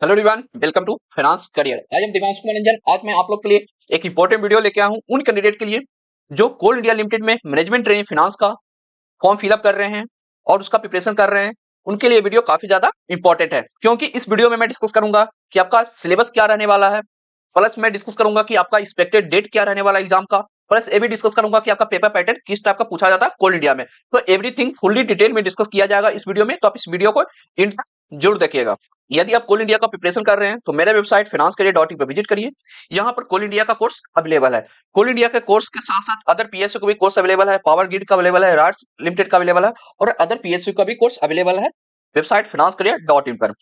Hello everyone, welcome to finance career. आज हम दिव्यांश कुमार रंजन, आज मैं आप लोग के लिए एक इंपॉर्टेंट वीडियो लेके आया हूं उन कैंडिडेट के लिए जो कोल इंडिया लिमिटेड में मैनेजमेंट ट्रेनिंग फाइनेंस का फॉर्म फिलअप कर रहे हैं और उसका प्रिपरेशन कर रहे हैं। उनके लिए वीडियो काफी ज्यादा इंपॉर्टेंट है, क्योंकि इस वीडियो में मैं डिस्कस करूंगा कि आपका सिलेबस क्या रहने वाला है, प्लस मैं डिस्कस करूंगा कि आपका एक्सपेक्टेड डेट क्या रहने वाला एग्जाम का, प्लस ये भी डिस्कस करूंगा कि आपका पेपर पैटर्न किस टाइप का पूछा जाता है कोल इंडिया में। तो एवरीथिंग फुल्ली डिटेल में डिस्कस किया जाएगा इस वीडियो में, तो आप इस वीडियो को इंड जरूर देखिएगा। यदि आप कोल इंडिया का प्रिपरेशन कर रहे हैं तो मेरे वेबसाइट financecarier.in पर विजिट करिए। यहाँ पर कोल इंडिया का कोर्स अवेलेबल है। कोल इंडिया के कोर्स के साथ साथ अदर पीएसयू का भी कोर्स अवेलेबल है, पावर ग्रिड का अवेलेबल है, राट्स लिमिटेड का अवेलेबल है और अदर पीएसयू का भी कोर्स अवेलेबल है वेबसाइट financecarier.in पर।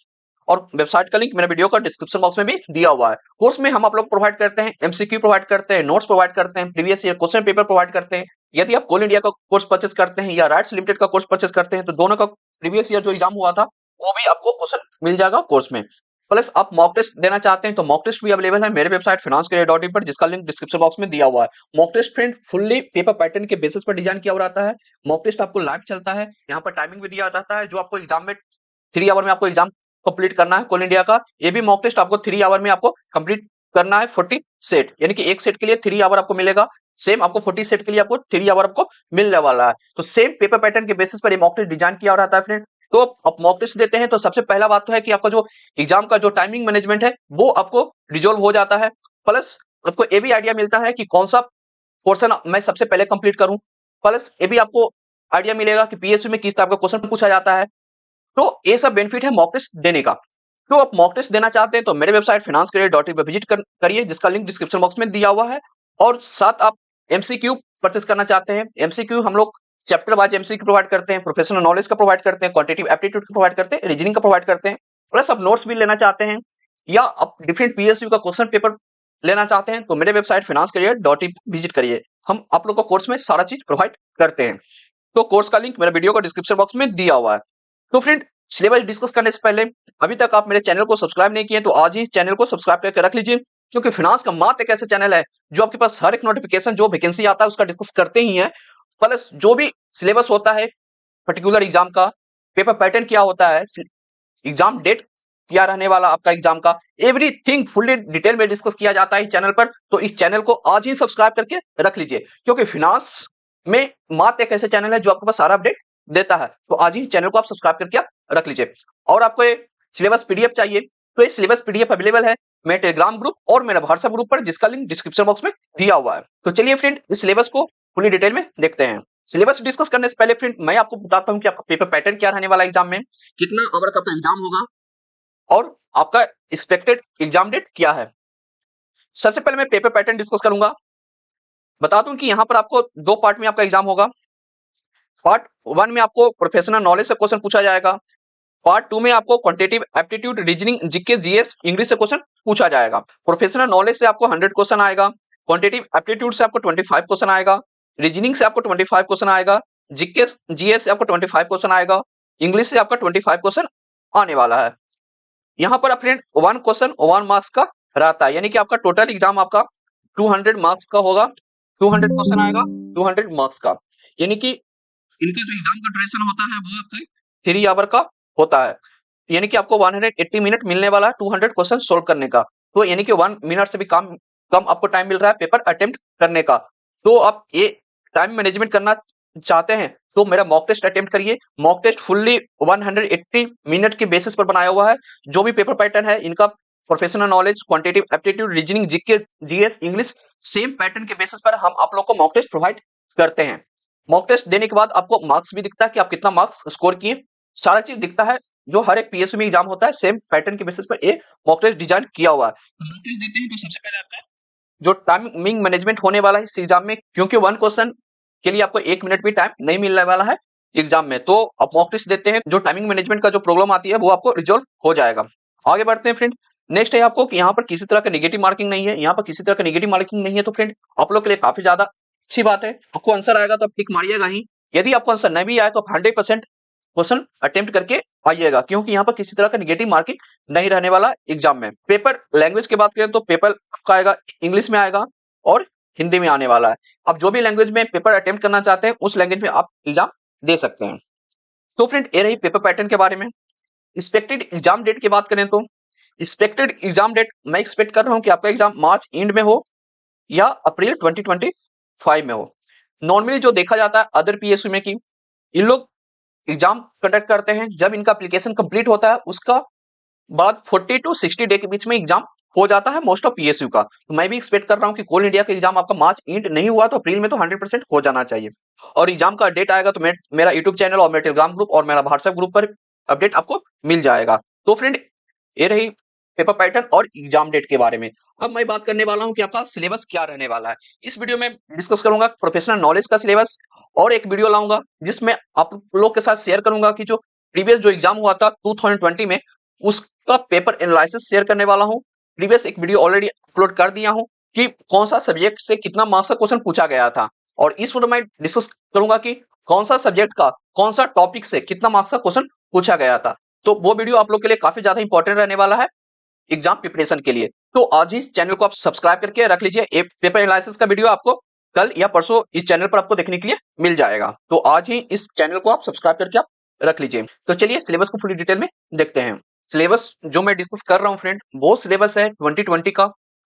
और वेबसाइट का लिंक मेरे वीडियो का डिस्क्रिप्शन बॉक्स में भी दिया हुआ है। कोर्स में हम आप लोग प्रोवाइड करते हैं एमसीक्यू प्रोवाइड करते हैं, नोट्स प्रोवाइड करते हैं, previous year question paper provide करते हैं। यदि आप कोल इंडिया का कोर्स परचेस करते हैं या राइट्स लिमिटेड का कोर्स परचेस करते हैं तो दोनों का प्रीवियस ईयर जो एग्जाम हुआ था वो भी आपको क्वेश्चन मिल जाएगा कोर्स में। प्लस आप मॉक टेस्ट देना चाहते हैं तो मॉक टेस्ट भी अवेलेबल है मेरे वेबसाइट financecarier.in पर, जिसका लिंक डिस्क्रिप्शन बॉक्स में दिया हुआ है। Mock test friend fully paper pattern के बेसिस पर डिजाइन किया हुआ रहता है। मॉक टेस्ट आपको लाइव चलता है, यहाँ पर टाइमिंग भी दिया जाता है जो आपको एग्जाम में 3 आवर में आपको एग्जाम कंप्लीट करना है कोल इंडिया का। ये भी मॉक टेस्ट आपको 3 आवर में आपको कंप्लीट करना है 40 सेट, यानी कि एक सेट के लिए 3 आवर आपको मिलेगा। सेम आपको 40 सेट के लिए आपको 3 आवर आपको मिलने वाला है। तो सेम पेपर पैटर्न के बेसिस पर ये मॉक टेस्ट डिजाइन किया रहता है फ्रेंड। तो आप मॉक टेस्ट देते हैं तो सबसे पहला बात तो है कि आपका जो एग्जाम का जो टाइमिंग मैनेजमेंट है वो आपको रिजोल्व हो जाता है। प्लस आपको ये भी आइडिया मिलता है कि कौन सा पोर्शन मैं सबसे पहले कंप्लीट करूं। प्लस ये भी आपको आइडिया मिलेगा कि पीएसयू में किस टाइप का क्वेश्चन पूछा जाता है। तो ये सब बेनिफिट है मॉक टेस्ट देने का। तो आप मॉक टेस्ट देना चाहते हैं तो मेरे वेबसाइट financecarier.in पर विजिट करिए, जिसका लिंक डिस्क्रिप्शन बॉक्स में दिया हुआ है। और साथ आप एमसीक्यू परचेस करना चाहते हैं, एमसीक्यू हम लोग चैप्टर वाइज एमसीक्यू प्रोवाइड करते हैं, प्रोफेशनल नॉलेज का प्रोवाइड करते हैं, क्वांटिटेटिव एप्टीट्यूड का प्रोवाइड करते हैं, रीजनिंग का प्रोवाइड करते हैं। प्लस आप नोट्स भी लेना चाहते हैं या आप डिफरेंट पीएसयू का क्वेश्चन पेपर लेना चाहते हैं तो मेरे वेबसाइट financecarier.in विजिट करिए। हम आप लोग को कोर्स में सारा चीज प्रोवाइड करते हैं। तो कोर्स का लिंक मेरे वीडियो का डिस्क्रिप्शन बॉक्स में दिया हुआ है। तो फ्रेंड सिलेबस डिस्कस करने से पहले अभी तक आप मेरे चैनल को सब्सक्राइब नहीं किए तो आज ही चैनल को सब्सक्राइब करके रख लीजिए, क्योंकि फाइनेंस का मात्र एक ऐसा चैनल है जो आपके पास हर एक नोटिफिकेशन जो वैकेंसी आता है उसका डिस्कस करते ही है। प्लस जो भी सिलेबस होता है पर्टिकुलर एग्जाम का, पेपर पैटर्न क्या होता है, एग्जाम डेट क्या रहने वाला आपका एग्जाम का, एवरीथिंग फुल्ली डिटेल में डिस्कस किया जाता है इस चैनल पर। तो इस चैनल को आज ही सब्सक्राइब करके रख लीजिए, क्योंकि फाइनेंस में मात्र एक ऐसा चैनल है जो आपके पास सारा अपडेट देता है। तो आज ही चैनल को आप सब्सक्राइब करके आप रख लीजिए। और आपको ये सिलेबस पीडीएफ चाहिए तो ये सिलेबस पीडीएफ अवेलेबल है मेरे टेलीग्राम ग्रुप और मेरा व्हाट्सएप ग्रुप पर, जिसका लिंक डिस्क्रिप्शन बॉक्स में दिया हुआ है। तो चलिए फ्रेंड इस सिलेबस को पूरी डिटेल में देखते हैं। सिलेबस डिस्कस करने से पहले फ्रेंड मैं आपको बताता हूं कि आपका पेपर पैटर्न क्या रहने वाला एग्जाम में, कितना ओवर का आपका एग्जाम होगा और आपका एक्सपेक्टेड एग्जाम डेट क्या है। सबसे पहले मैं पेपर पैटर्न डिस्कस करूंगा। बता दूं कि यहाँ पर आपको 2 पार्ट में आपका एग्जाम होगा। पार्ट 1 में आपको प्रोफेशनल नॉलेज से क्वेश्चन पूछा जाएगा। पार्ट 2 में आपको quantitative aptitude, reasoning, GK, GS, English से क्वेश्चन पूछा जाएगा। प्रोफेशनल नॉलेज से आपको 100 क्वेश्चन आएगा, क्वांटिटेटिव एप्टीट्यूड से आपको 25 क्वेश्चन आएगा, रीजनिंग से आपको 25 क्वेश्चन आएगा, जीके जीएस से आपको 25 क्वेश्चन आएगा, इंग्लिश से आपका 25 क्वेश्चन आने वाला है। यहाँ पर फ्रेंड 1 क्वेश्चन 1 मार्क्स का रहता है, यानी कि आपका टोटल एग्जाम आपका 200 मार्क्स का होगा। 200 क्वेश्चन आएगा 200 मार्क्स का, यानी कि इनका जो एग्जाम का ड्यूरेशन होता है वो आपका 3 आवर का होता है, यानी कि आपको 180 मिनट मिलने वाला है 200 क्वेश्चन सोल्व करने का। तो यानी कि 1 मिनट से भी कम कम आपको टाइम मिल रहा है पेपर अटेम्प्ट करने का। तो आप ये टाइम मैनेजमेंट करना चाहते हैं तो मेरा मॉक टेस्ट अटेम्प्ट करिए। मॉक टेस्ट फुल्ली 180 मिनट के बेसिस पर बनाया हुआ है। जो भी पेपर पैटर्न है इनका professional knowledge, quantitative aptitude, reasoning, GK, GS, English same pattern के बेसिस पर हम आप लोग को मॉक टेस्ट प्रोवाइड करते हैं। मॉक टेस्ट देने के बाद आपको मार्क्स भी दिखता है कि आप कितना मार्क्स स्कोर किए, सारा चीज दिखता है। जो हर एक पीएसयू में एग्जाम होता है सेम पैटर्न के बेसिस पर ये मॉक टेस्ट डिजाइन किया हुआ है। मॉक टेस्ट देते हैं तो सबसे पहले आपका जो टाइमिंग मैनेजमेंट होने वाला है इस एग्जाम में, क्योंकि 1 क्वेश्चन के लिए आपको 1 मिनट भी टाइम नहीं मिलने वाला है एग्जाम में, तो आप मॉक टेस्ट देते हैं जो टाइमिंग मैनेजमेंट का जो प्रॉब्लम आती है वो आपको रिजॉल्व हो जाएगा। आगे बढ़ते हैं फ्रेंड। नेक्स्ट है आपको कि यहाँ पर किसी तरह का नेगेटिव मार्किंग नहीं है। यहाँ पर किसी तरह का नेगेटिव मार्किंग नहीं है तो फ्रेंड आप लोग के लिए काफी ज्यादा अच्छी बात है। आपको आंसर आएगा तो आप टिक मारिएगा ही। यदि आपको आंसर नहीं भी आए तो आप 100% क्वेश्चन अटेम्प्ट करके आइएगा, क्योंकि यहाँ पर किसी तरह का नेगेटिव मार्किंग नहीं रहने वाला एग्जाम में। पेपर लैंग्वेज की बात करें तो पेपर आपका आएगा इंग्लिश में आएगा और हिंदी में आने वाला है। आप जो भी लैंग्वेज में पेपर अटेम्प्ट करना चाहते हैं उस लैंग्वेज में आप एग्जाम दे सकते हैं। तो फ्रेंड ये रही पेपर पैटर्न के बारे में। एक्सपेक्टेड एग्जाम डेट की बात करें तो एक्सपेक्टेड एग्जाम डेट मैं एक्सपेक्ट कर रहा हूँ कि आपका एग्जाम मार्च एंड में हो या अप्रैल 2025 में हो। नॉर्मली जो देखा जाता है अदर पीएसयू में कि इन लोग एग्जाम कंडक्ट करते हैं, जब इनका एप्लीकेशन कंप्लीट होता है उसका बाद 40 टू 60 डे के बीच में एग्जाम हो जाता है मोस्ट ऑफ पीएसयू का। तो मैं भी एक्सपेक्ट कर रहा हूँ कि कोल इंडिया का एग्जाम आपका मार्च एंड नहीं हुआ तो अप्रैल में तो 100% हो जाना चाहिए। और एग्जाम का डेट आएगा तो मेरा यूट्यूब चैनल और मेरा टेलीग्राम ग्रुप और मेरा व्हाट्सएप ग्रुप पर अपडेट आपको मिल जाएगा। तो फ्रेंड ये रही पेपर पैटर्न और एग्जाम डेट के बारे में। अब मैं बात करने वाला हूं कि आपका सिलेबस क्या रहने वाला है। इस वीडियो में डिस्कस करूंगा प्रोफेशनल नॉलेज का सिलेबस और एक वीडियो लाऊंगा जिसमें आप लोग के साथ शेयर करूंगा कि जो प्रीवियस जो एग्जाम हुआ था 2020 में उसका पेपर एनालिसिस शेयर करने वाला हूं। प्रीवियस एक वीडियो ऑलरेडी अपलोड कर दिया हूं कि कौन सा सब्जेक्ट से कितना मार्क्स का क्वेश्चन पूछा गया था, और इस वीडियो में डिस्कस करूंगा कि कौन सा सब्जेक्ट का कौन सा टॉपिक से कितना मार्क्स का क्वेश्चन पूछा गया था। तो वो वीडियो आप लोग के लिए काफी ज्यादा इंपॉर्टेंट रहने वाला है एग्जाम प्रिपरेशन के लिए। तो आज ही चैनल को आप सब्सक्राइब करके रख लीजिए। पेपर एनालिसिस का वीडियो आपको कल या परसों इस चैनल पर आपको देखने के लिए मिल जाएगा। तो आज ही इस चैनल को आप सब्सक्राइब करके आप रख लीजिए। तो चलिए सिलेबस को पूरी डिटेल में देखते हैं। सिलेबस जो मैं डिस्कस कर रहा हूँ फ्रेंड वो सिलेबस है 2020 का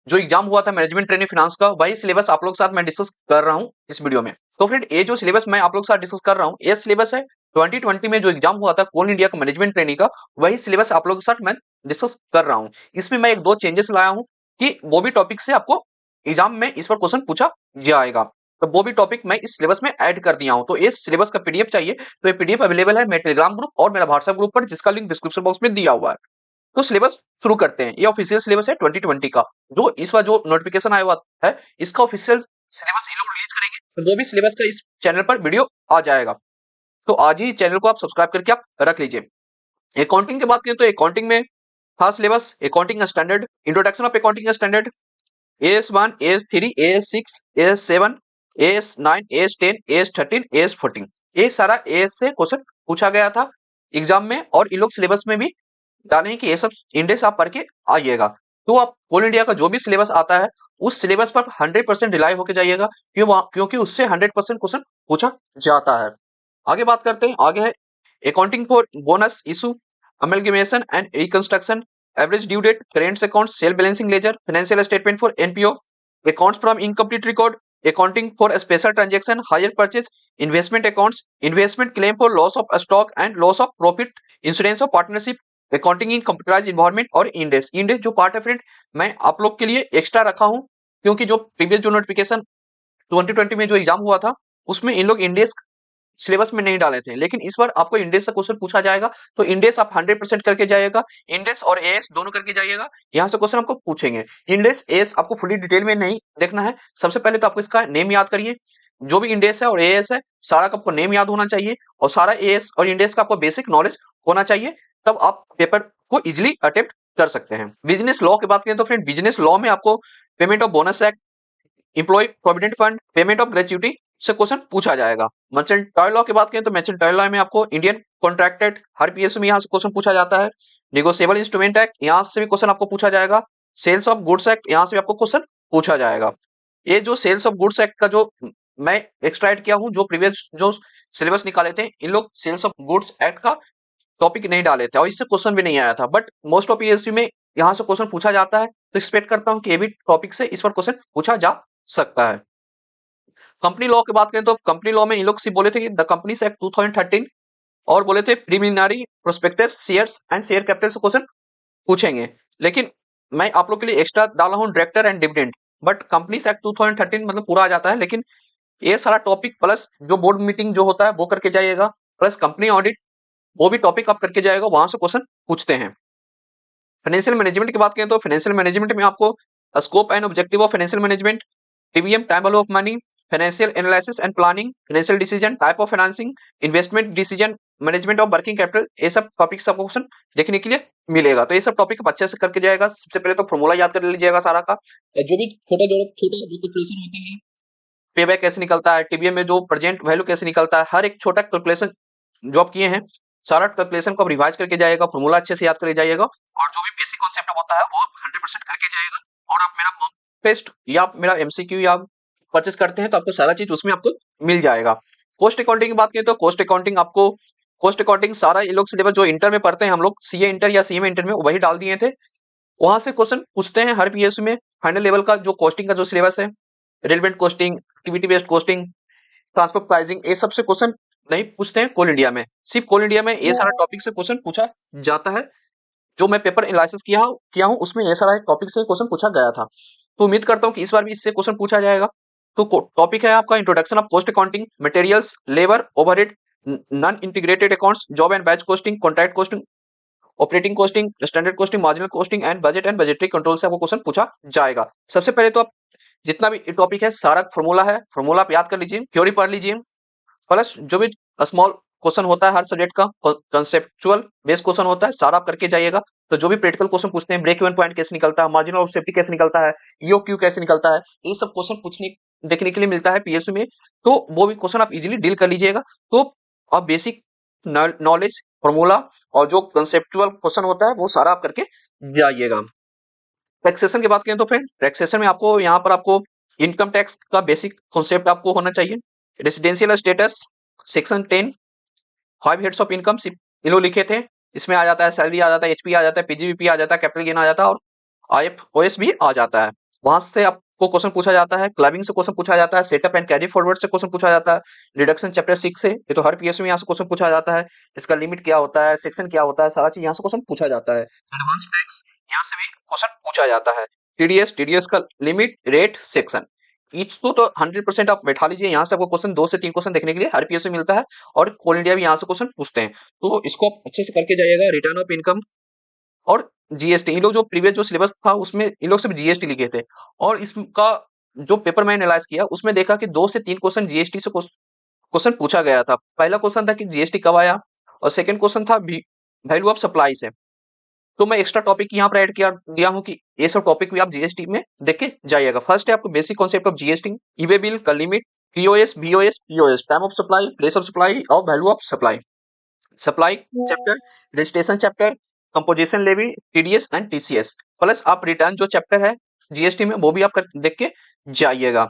जो एग्जाम हुआ था मैनेजमेंट ट्रेनिंग फाइनेंस का, वही सिलेबस आप लोग के साथ मैं डिस्कस कर रहा हूँ इस वीडियो में। तो फ्रेंड ये जो सिलेबस मैं आप लोग के साथ डिस्कस कर रहा हूँ ये सिलेबस है 2020 में जो एग्जाम हुआ था कोल इंडिया का मैनेजमेंट ट्रेनिंग का, वही सिलेबस आप लोगों के साथ मैं डिस्कस कर रहा हूँ। इसमें मैं एक दो चेंजेस लाया हूँ कि वो भी टॉपिक से आपको एग्जाम में इस पर क्वेश्चन पूछा जाएगा, तो वो भी टॉपिक मैं इस सिलेबस में ऐड कर दिया हूँ। तो इस सिलेबस का पीडीएफ चाहिए तो ये पीडीएफ अवेलेबल है मेरे टेलीग्राम ग्रुप और मेरा व्हाट्सएप ग्रुप पर, जिसका लिंक डिस्क्रिप्शन बॉक्स में दिया हुआ है। तो सिलेबस शुरू करते हैं। ये ऑफिशियल सिलेबस है 2020 का, जो इस बार जो नोटिफिकेशन आया हुआ है इसका ऑफिशियल सिलेबस ये लोग रिलीज करेंगे, तो वो भी सिलेबस का इस चैनल पर वीडियो आ जाएगा। तो आज ही चैनल को आप सब्सक्राइब करके आप रख लीजिए। अकाउंटिंग की बात करें तो अकाउंटिंग में था syllabus accounting standard, introduction of accounting standard, AS1, AS3, AS6, AS7, AS9, AS10, AS13, AS14, ये सारा AS से क्वेश्चन पूछा गया था एग्जाम में, और इन लोग सिलेबस में भी डाले हैं कि ये सब इंडेक्स आप पढ़ के आइएगा। तो आप कोल इंडिया का जो भी सिलेबस आता है उस सिलेबस पर 100% रिलाई होकर जाइएगा, क्योंकि उससे 100% क्वेश्चन पूछा जाता है। आगे बात करते हैं। आगे है accounting for bonus issue, amalgamation and reconstruction, average due date, currents account, self balancing ledger, financial statement for NPO, accounts from incomplete record, accounting for special transaction, hire purchase, investment accounts, investment claim for loss of stock and loss of profit, insurance of partnership, accounting in computerised environment और index. Index जो part है friend मैं आप लोग के लिए extra रखा हूं, क्योंकि जो प्रीवियस जो नोटिफिकेशन 2020 में जो एग्जाम हुआ था उसमें इन लोग इंडेक्स सिलेबस में नहीं डाले थे, लेकिन इस बार आपको इंडेक्स से क्वेश्चन पूछा जाएगा, तो इंडेक्स आप 100% करके जाइएगा। इंडेक्स और एएस दोनों करके जाइएगा, यहाँ से क्वेश्चन आपको पूछेंगे। इंडेक्स एएस आपको फुली डिटेल में नहीं देखना है, सबसे पहले तो आपको इसका नेम याद करिए। जो भी इंडेक्स है और एएस है सारा का आपको नेम याद होना चाहिए, और सारा एएस और इंडेक्स का आपको बेसिक नॉलेज होना चाहिए, तब आप पेपर को इजिली अटेम्प्ट कर सकते हैं। बिजनेस लॉ की बात करें तो फ्रेंड बिजनेस लॉ में आपको payment of bonus act, employ provident fund, payment of gratuity से क्वेश्चन पूछा जाएगा। मर्चेंट टॉय लॉ की बात करें तो मर्चेंट टॉय लॉ में आपको इंडियन कॉन्ट्रैक्ट एक्ट हर पीएसयू में यहाँ से क्वेश्चन पूछा जाता है। नेगोशिएबल इंस्ट्रूमेंट एक्ट यहाँ से भी क्वेश्चन आपको पूछा जाएगा। सेल्स ऑफ गुड्स एक्ट यहाँ से भी आपको क्वेश्चन पूछा जाएगा। ये जो सेल्स ऑफ गुड्स एक्ट का जो मैं एक्सट्रैक्ट किया हूँ, जो प्रीवियस जो सिलेबस निकाले थे इन लोग सेल्स ऑफ गुड्स एक्ट का टॉपिक नहीं डाले थे और इससे क्वेश्चन भी नहीं आया था, बट मोस्ट ऑफ पीएसयू में यहाँ से क्वेश्चन पूछा जाता है, तो एक्सपेक्ट करता हूँ कि ये भी टॉपिक से इस पर क्वेश्चन पूछा जा सकता है। कंपनी लॉ की बात करें तो कंपनी लॉ में इन लोग बोले थे कि द कंपनीज एक्ट 2013 और बोले थे preliminary prospectus shares and share capital से क्वेश्चन पूछेंगे, लेकिन मैं आप लोग के लिए एक्स्ट्रा डाला हूं director and dividend, but companies act 2013 मतलब पूरा आ जाता है, लेकिन ये सारा टॉपिक प्लस जो बोर्ड मीटिंग जो होता है वो करके जाइएगा, प्लस कंपनी ऑडिट वो भी टॉपिक आप करके जाएगा, वहां से क्वेश्चन पूछते हैं। फाइनेंशियल मैनेजमेंट की बात करें तो फाइनेंशियल मैनेजमेंट में आपको scope and objective of financial management, TVM time value of money, financial analysis and planning, financial decision, type of financing, investment decision, management of working capital, ये सब टॉपिक्स आपको question देखने के लिए मिलेगा। तो ये सब टॉपिक अच्छे से करके जाएगा। सबसे पहले तो फॉर्मूला याद कर लीजिएगा सारा का, जो भी छोटा जो कैलकुलेशन होते हैं, पे बैक कैसे निकलता है, टीवीएम में जो प्रेजेंट वैल्यू कैसे निकलता है, हर एक छोटा कैलकुलेशन जो आप किए हैं सारा कैलकुलेशन को आप रिवाइज करके जाइएगा, फॉर्मूला अच्छे से याद करके जाइएगा, और जो भी बेसिक कॉन्सेप्ट होता है वो 100% करके जाइएगा। और आप मेरा मॉक टेस्ट या मेरा एमसीक्यू या परचेस करते हैं तो आपको सारा चीज उसमें आपको मिल जाएगा। कॉस्ट अकाउंटिंग की बात करें तो कॉस्ट अकाउंटिंग आपको कॉस्ट अकाउंटिंग सारा ये लोग सिलेबस जो इंटर में पढ़ते हैं हम लोग सीए इंटर या सीएमए इंटर में वही डाल दिए थे, वहां से क्वेश्चन पूछते हैं हर पीएसयू में। फाइनल लेवल का जो कॉस्टिंग का जो सिलेबस है, relevant costing, activity based costing, transfer pricing, ये सबसे क्वेश्चन नहीं पूछते हैं कोल इंडिया में। सिर्फ कोल इंडिया में ये सारा टॉपिक से क्वेश्चन पूछा जाता है। जो मैं पेपर एनालिसिस किया हूं उसमें ये सारा टॉपिक से क्वेश्चन पूछा गया था। तो उम्मीद करता हूं कि इस बार भी इससे क्वेश्चन पूछा जाएगा। तो टॉपिक है आपका introduction of cost accounting, materials, labour, overhead, non integrated accounts, job and batch costing, contract costing, operating costing, standard costing, marginal costing and budgetary control से आपको क्वेश्चन पूछा जाएगा। सबसे पहले तो आप जितना भी टॉपिक है सारा फॉर्मूला है, फॉर्मूला आप याद कर लीजिए, थ्योरी पढ़ लीजिए, प्लस जो भी स्मॉल क्वेश्चन होता है हर सब्जेक्ट का, कंसेप्चुअल बेस क्वेश्चन होता है, सारा आप करके जाइएगा। तो जो भी प्रैक्टिकल क्वेश्चन पूछते हैं, ब्रेक इवन पॉइंट कैसे निकलता है, मार्जिन ऑफ सेफ्टी कैसे निकलता है, ईओक्यू कैसे निकलता है, ये सब क्वेश्चन पूछने देखने के लिए मिलता है पीएसयू में। तो वो भी क्वेश्चन आप इजीली डील कर लीजिएगा। तो आप बेसिक नॉलेज, फॉर्मूला और जो कंसेप्चुअल क्वेश्चन होता है वो सारा आप करके जाइएगा। टैक्सेशन की बात करें तो फ्रेंड, टैक्सेशन में आपको यहाँ पर आपको इनकम टैक्स का बेसिक कॉन्सेप्ट आपको होना चाहिए। Residential status section 10, 5 heads of income in लोग लिखे थे। इसमें आ जाता है सैलरी, आ जाता है एचपी, आ जाता है पीजीबीपी, आ जाता है कैपिटल गेन, आ जाता है और आईएफओएस भी आ जाता है। वहां से आपको क्वेश्चन पूछा जाता है, क्लबिंग से क्वेश्चन पूछा जाता है, सेटअप एंड कैरी फॉरवर्ड से क्वेश्चन पूछा जाता है, डिडक्शन चैप्टर 6 से, ये तो हर पीएसयू में यहाँ से क्वेश्चन पूछा जाता है। इसका लिमिट क्या होता है, सेक्शन क्या होता है, सारा चीज यहाँ से क्वेश्चन पूछा जाता है। एडवांस टैक्स यहाँ से भी क्वेश्चन पूछा जाता है। टीडीएस का लिमिट, रेट, सेक्शन, ईच तो 100% आप बैठा लीजिए। यहाँ से आपको क्वेश्चन 2 से 3 क्वेश्चन देखने के लिए हर पीएसयू मिलता है और कोल इंडिया भी यहाँ से क्वेश्चन पूछते हैं। तो इसको आप अच्छे से करके जाइएगा। रिटर्न ऑफ इनकम और जीएसटी, इन लोग जो प्रीवियस जो सिलेबस था उसमें इन लोग सिर्फ जीएसटी लिखे थे, और इसका जो पेपर मैंने एनालाइज किया उसमें देखा कि 2 से 3 क्वेश्चन जीएसटी से क्वेश्चन पूछा गया था। पहला क्वेश्चन था कि जीएसटी कब आया, और सेकंड क्वेश्चन था वैल्यू ऑफ सप्लाई से। तो मैं एक्स्ट्रा टॉपिक यहाँ पर ऐड किया दिया हूँ कि ये सब टॉपिक भी आप जीएसटी में देख के जाइएगा। फर्स्ट है आपको basic concept of GST, e way bill का limit, POS, BOS, POS, time of supply, place of supply और value of supply, supply chapter, registration chapter, composition levy, TDS and TCS, plus आप return जो chapter है GST में वो भी आप देख के जाइएगा।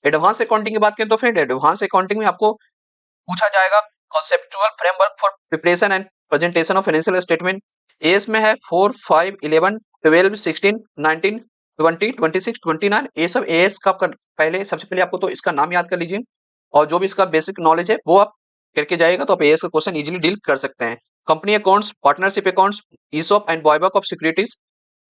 एडवांस अकाउंटिंग की बात करें तो फ्रेंड, एडवांस अकाउंटिंग में आपको पूछा जाएगा conceptual framework for preparation and presentation of financial statement. As में है 4, 5, 11, 12, 16, 19, 20, 26, 29, ये सब एएस का पहले सबसे पहले आपको तो इसका नाम याद कर लीजिए, और जो भी इसका बेसिक नॉलेज है वो आप करके जाएगा तो आप एएस का क्वेश्चन इजीली डील कर सकते हैं। Company accounts, partnership accounts, ESOP and buyback of securities,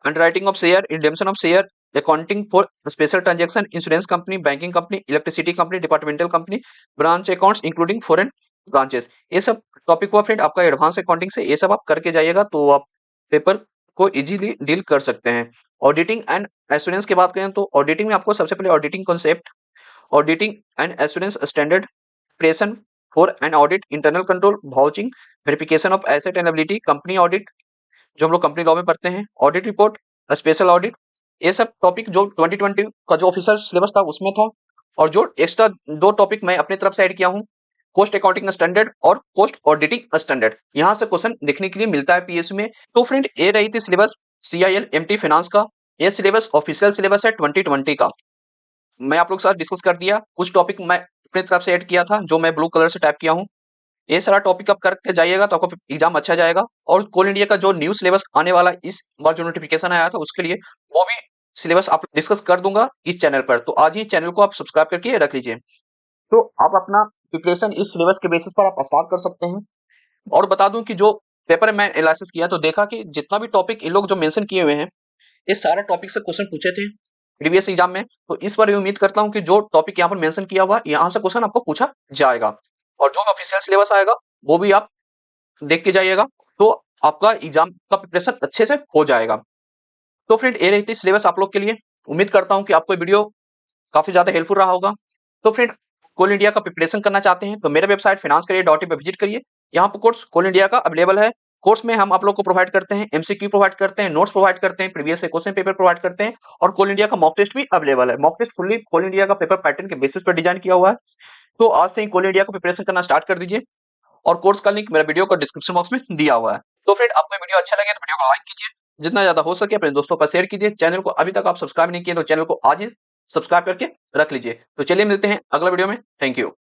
underwriting of share, redemption of share, accounting for special transaction, insurance company, banking company, electricity company, departmental company, branch accounts including foreign branches, ये सब topic हुआ friend आपका advance accounting से। ये सब आप करके जाइएगा तो आप पेपर को इजीली डील कर सकते हैं। ऑडिटिंग एंड एश्योरेंस की बात करें तो ऑडिटिंग में आपको सबसे पहले auditing concept, auditing and assurance standard, preparation for an audit, internal control, vouching, verification of asset and ability, company audit जो हम लोग कंपनी लॉ में पढ़ते हैं, ऑडिट रिपोर्ट, स्पेशल ऑडिट, ये सब टॉपिक जो 2020 का जो ऑफिशियल सिलेबस था उसमें था। और जो एक्स्ट्रा 2 टॉपिक मैं अपनी तरफ से ऐड किया हूँ, कोस्ट अकाउंटिंग स्टैंडर्ड और कोस्ट ऑडिटिंग स्टैंडर्ड, यहाँ से क्वेश्चन देखने के लिए मिलता है पीएसयू में। तो फ्रेंड ये रही थी सिलेबस सीआईएल एमटी फाइनेंस का। ये सिलेबस ऑफिशियल सिलेबस है 2020 का। मैं आप लोग के साथ डिस्कस कर दिया, कुछ टॉपिक मैं अपनी तरफ से ऐड किया था जो मैं ब्लू कलर से टाइप किया हूँ। ये सारा टॉपिक आप करके जाइएगा तो आपको एग्जाम अच्छा जाएगा। और कोल इंडिया का जो न्यू सिलेबस आने वाला इस बार जो नोटिफिकेशन आया था उसके लिए वो भी सिलेबस आप डिस्कस कर दूंगा इस चैनल पर। तो आज ही चैनल को आप सब्सक्राइब करके रख लीजिए, तो आप अपना प्रिपरेशन इस सिलेबस के बेसिस पर आप स्टार्ट कर सकते हैं। और बता दूं कि जो पेपर में एनालिसिस किया तो देखा कि जितना भी टॉपिक इन लोग जो मेंशन किए हुए हैं ये सारे टॉपिक से क्वेश्चन पूछे थे प्रीवियस एग्जाम में। तो इस बार उम्मीद करता हूं कि जो टॉपिक यहाँ पर मेंशन किया हुआ यहाँ से क्वेश्चन आपको पूछा जाएगा, और जो ऑफिशियल सिलेबस आएगा वो भी आप देख के जाइएगा तो आपका एग्जाम का प्रिपरेशन अच्छे से हो जाएगा। तो फ्रेंड ये रही थी सिलेबस आप लोग के लिए। उम्मीद करता हूं कि आपको वीडियो काफी ज्यादा हेल्पफुल रहा होगा। तो फ्रेंड कोल इंडिया का प्रिपरेशन करना चाहते हैं तो मेरे वेबसाइट financekarier.in पर विजिट करिए। यहाँ पर कोर्स कोल इंडिया का अवेलेबल है। कोर्स में हम आप लोग को प्रोवाइड करते हैं एमसीक्यू प्रोवाइड करते हैं, नोट्स प्रोवाइड करते हैं, प्रीवियस से क्वेश्चन पेपर प्रोवाइड करते हैं, और कोल इंडिया का मॉक टेस्ट भी अवेलेबल है। मॉक टेस्ट फुल्ली कोल इंडिया का पेपर पैटर्न के बेसिस पर डिजाइन किया हुआ है। तो आज से ही कोल इंडिया का प्रिपरेशन करना स्टार्ट कर दीजिए, और कोर्स का लिंक मेरा वीडियो का डिस्क्रिप्शन बॉक्स में दिया हुआ है। तो फ्रेंड आपको वीडियो अच्छा लगे तो वीडियो को लाइक कीजिए, जितना ज्यादा हो सके अपने दोस्तों पर शेयर कीजिए। चैनल को अभी तक आप सब्सक्राइब नहीं किए तो चैनल को आज ही सब्सक्राइब करके रख लीजिए। तो चलिए मिलते हैं अगला वीडियो में। Thank you.